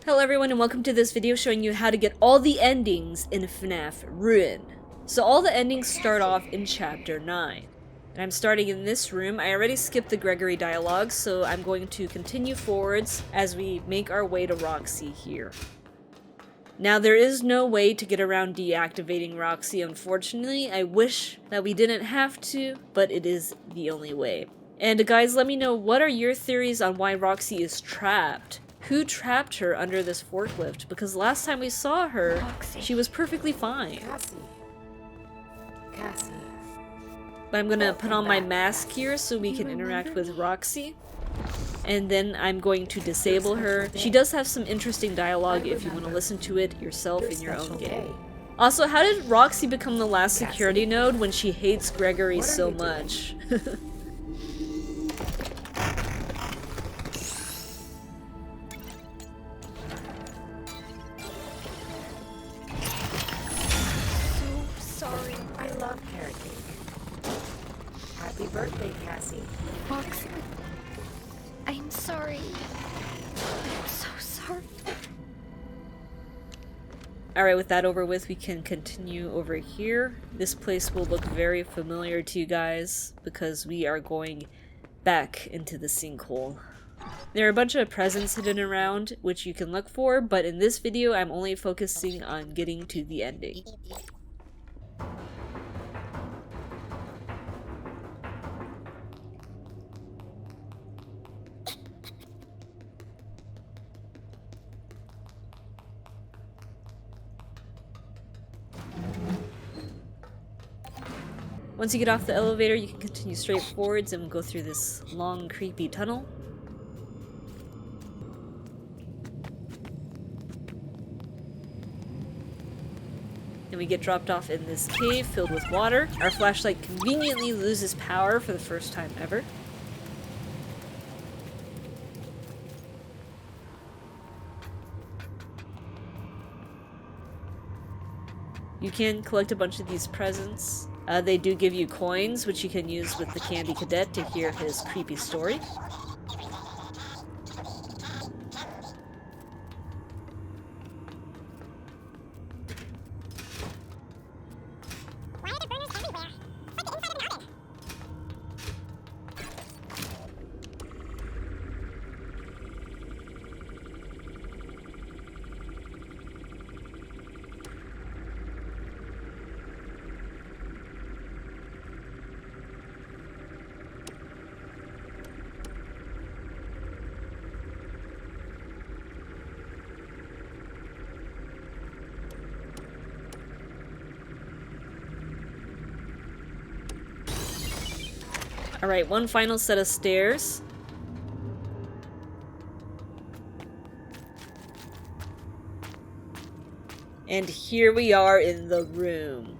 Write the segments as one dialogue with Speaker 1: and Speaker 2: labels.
Speaker 1: Hello everyone and welcome to this video showing you how to get all the endings in FNAF Ruin. So all the endings start off in chapter 9. And I'm starting in this room. I already skipped the Gregory dialogue, so I'm going to continue forwards as we make our way to Roxy here. Now there is no way to get around deactivating Roxy, unfortunately. I wish that we didn't have to, but it is the only way. And guys, let me know, what are your theories on why Roxy is trapped? Who trapped her under this forklift? Because last time we saw her,
Speaker 2: Roxy.
Speaker 1: she was perfectly fine.
Speaker 2: Cassie.
Speaker 1: But I'm gonna put on my mask here so we can interact with Roxy. And then I'm going to disable her. She does have some interesting dialogue if you want to listen to it yourself in your own game. Also, how did Roxy become the last security node when she hates Gregory so much?
Speaker 2: Sorry, I love carrot cake. Happy birthday, Cassie.
Speaker 3: Roxy, I'm sorry. I'm so sorry.
Speaker 1: Alright, with that over with, we can continue over here. This place will look very familiar to you guys because we are going back into the sinkhole. There are a bunch of presents hidden around which you can look for, but in this video I'm only focusing on getting to the ending. Once you get off the elevator, you can continue straight forwards and go through this long, creepy tunnel. And we get dropped off in this cave filled with water. Our flashlight conveniently loses power for the first time ever. You can collect a bunch of these presents. They do give you coins, which you can use with the Candy Cadet to hear his creepy story.
Speaker 4: Why are there burners everywhere? It's like the inside of an oven.
Speaker 1: Alright, one final set of stairs. And here we are in the room.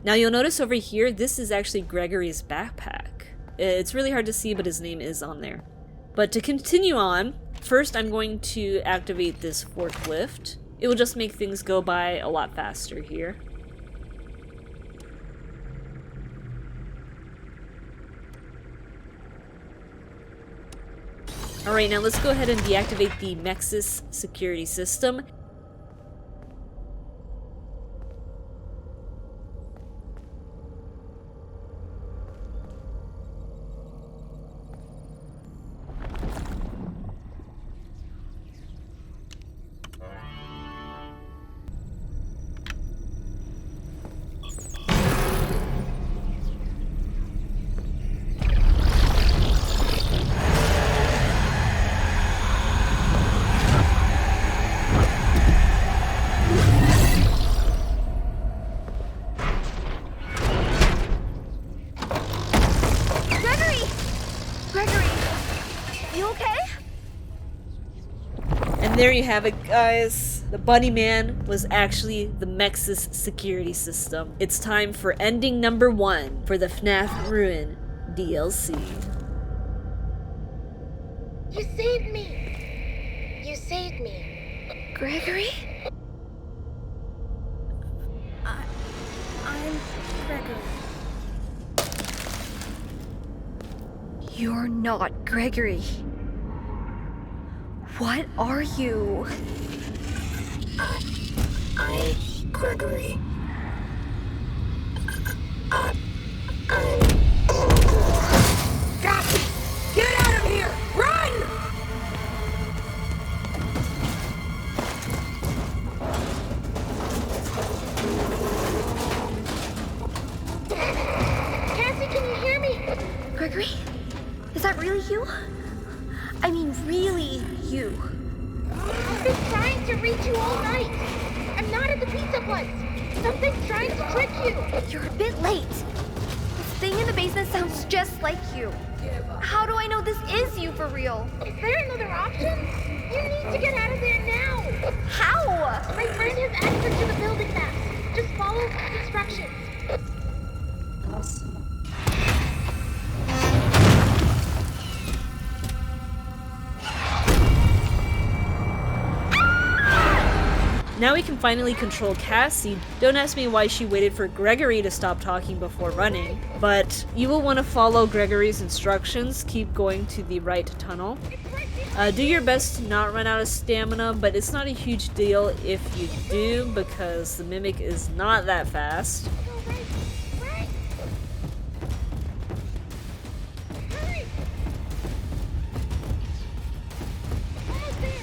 Speaker 1: Now you'll notice over here, this is actually Gregory's backpack. It's really hard to see, but his name is on there. But to continue on, first I'm going to activate this forklift. It will just make things go by a lot faster here. Alright, now let's go ahead and deactivate the Nexus security system. And there you have it, guys. The Bunny Man was actually the Nexus security system. It's time for ending number 1 for the FNAF Ruin DLC.
Speaker 4: You saved me. You saved me.
Speaker 3: Gregory? I'm Gregory. You're not Gregory. What are you?
Speaker 2: Gregory. Cassie! Get out of here! Run!
Speaker 3: Cassie, can you hear me? Gregory? Is that really you? I mean, really you?
Speaker 4: I've been trying to reach you all night. I'm not at the pizza place. Something's trying to trick you.
Speaker 3: You're a bit late. This thing in the basement sounds just like you. How do I know this is you for real?
Speaker 4: Is there another option? You need to get out of there now.
Speaker 3: How?
Speaker 4: My friend has access to the building maps. Just follow instructions.
Speaker 1: Now we can finally control Cassie. Don't ask me why she waited for Gregory to stop talking before running, but you will want to follow Gregory's instructions. Keep going to the right tunnel. Do your best to not run out of stamina, but it's not a huge deal if you do, because the Mimic is not that fast.
Speaker 4: Go right. Hurry. Almost there.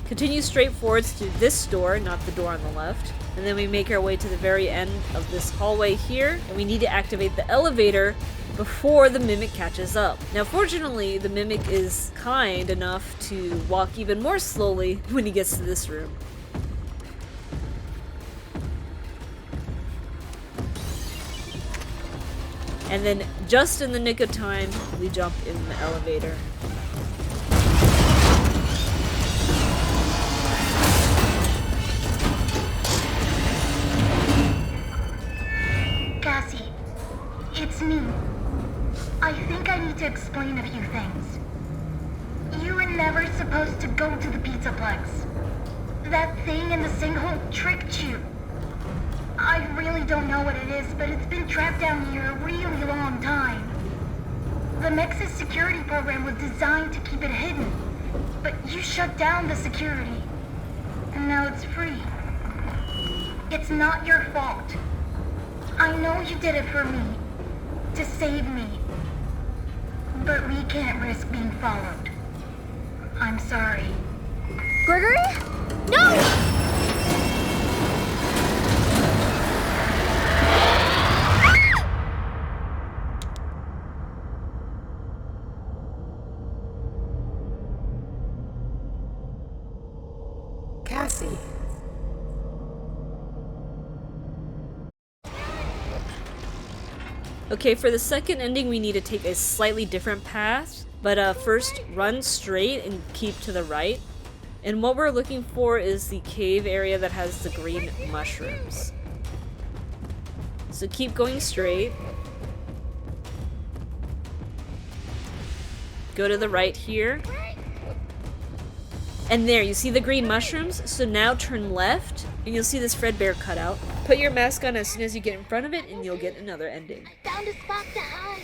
Speaker 1: Continue straight forwards to this door, not the door on the left. And then we make our way to the very end of this hallway here, and we need to activate the elevator before the Mimic catches up. Now fortunately, the Mimic is kind enough to walk even more slowly when he gets to this room. And then just in the nick of time, we jump in the elevator.
Speaker 5: Cassie, it's me. I think I need to explain a few things. You were never supposed to go to the Pizzaplex. That thing in the sinkhole tricked you. I really don't know what it is, but it's been trapped down here a really long time. The Mex's security program was designed to keep it hidden, but you shut down the security, and now it's free. It's not your fault. I know you did it for me, to save me, but we can't risk being followed. I'm sorry.
Speaker 3: Gregory? No!
Speaker 2: Cassie.
Speaker 1: Okay, for the second ending, we need to take a slightly different path, but first run straight and keep to the right. And what we're looking for is the cave area that has the green mushrooms. So keep going straight. Go to the right here. And there, you see the green mushrooms? So now turn left, and you'll see this Fredbear cutout. Put your mask on as soon as you get in front of it, and you'll get another ending.
Speaker 4: Found a spot to hide.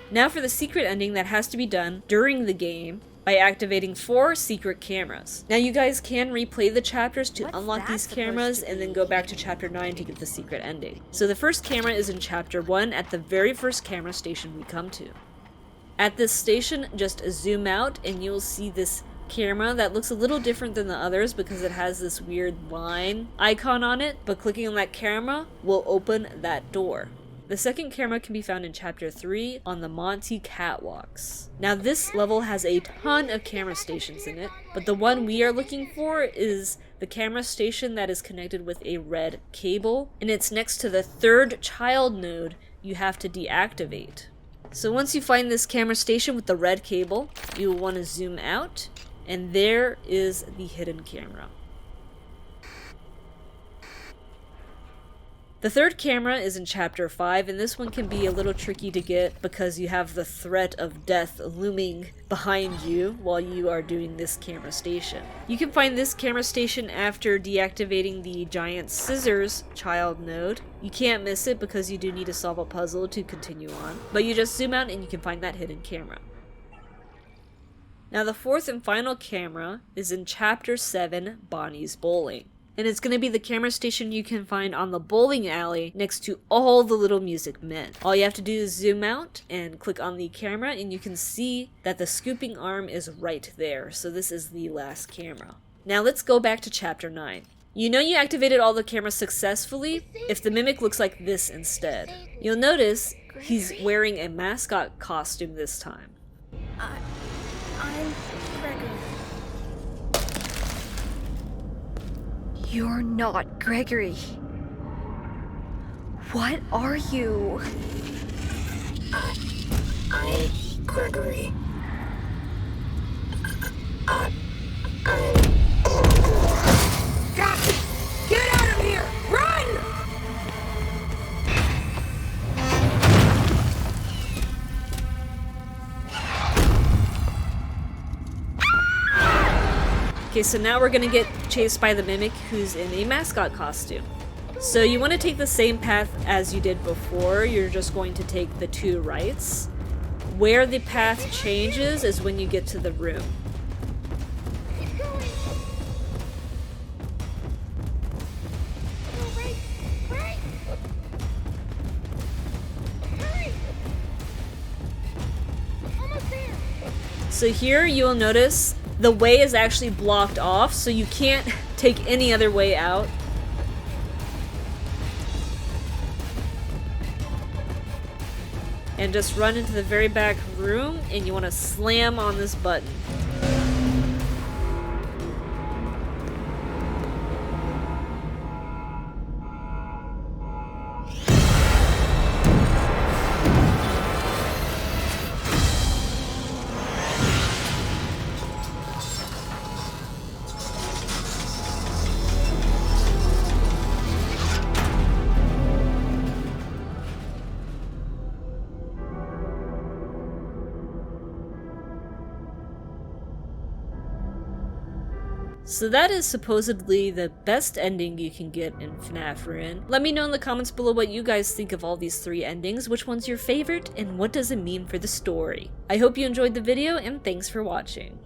Speaker 1: Now for the secret ending that has to be done during the game by activating 4 secret cameras. Now you guys can replay the chapters to
Speaker 3: What's
Speaker 1: unlock
Speaker 3: that
Speaker 1: these
Speaker 3: supposed
Speaker 1: cameras
Speaker 3: to
Speaker 1: and then
Speaker 3: be?
Speaker 1: go back to chapter 9 to get the secret ending. So the first camera is in chapter 1 at the very first camera station we come to. At this station, just zoom out and you'll see this camera that looks a little different than the others because it has this weird line icon on it, but clicking on that camera will open that door. The second camera can be found in chapter 3 on the Monty catwalks. Now this level has a ton of camera stations in it, but the one we are looking for is the camera station that is connected with a red cable, and it's next to the third child node you have to deactivate. So once you find this camera station with the red cable, you will want to zoom out, and there is the hidden camera. The third camera is in Chapter 5, and this one can be a little tricky to get because you have the threat of death looming behind you while you are doing this camera station. You can find this camera station after deactivating the giant scissors child node. You can't miss it because you do need to solve a puzzle to continue on, but you just zoom out and you can find that hidden camera. Now the fourth and final camera is in Chapter 7, Bonnie's Bowling. And it's going to be the camera station you can find on the bowling alley next to all the little music men. All you have to do is zoom out and click on the camera and you can see that the scooping arm is right there. So this is the last camera. Now let's go back to Chapter 9. You know you activated all the cameras successfully if the mimic looks like this instead. You'll notice he's wearing a mascot costume this time.
Speaker 3: I'm Gregory. You're not Gregory. What are you?
Speaker 2: I'm Gregory. Got it! Get out of here! Run!
Speaker 1: Okay, so now we're gonna get chased by the mimic who's in a mascot costume. So you want to take the same path as you did before. You're just going to take the 2 rights. Where the path changes is when you get to the room.
Speaker 4: Keep going. Go right. Right. Hurry. Almost there.
Speaker 1: So here you will notice the way is actually blocked off, so you can't take any other way out. And just run into the very back room, and you want to slam on this button. So that is supposedly the best ending you can get in FNAF Ruin. Let me know in the comments below what you guys think of all these 3 endings, which one's your favorite, and what does it mean for the story. I hope you enjoyed the video, and thanks for watching.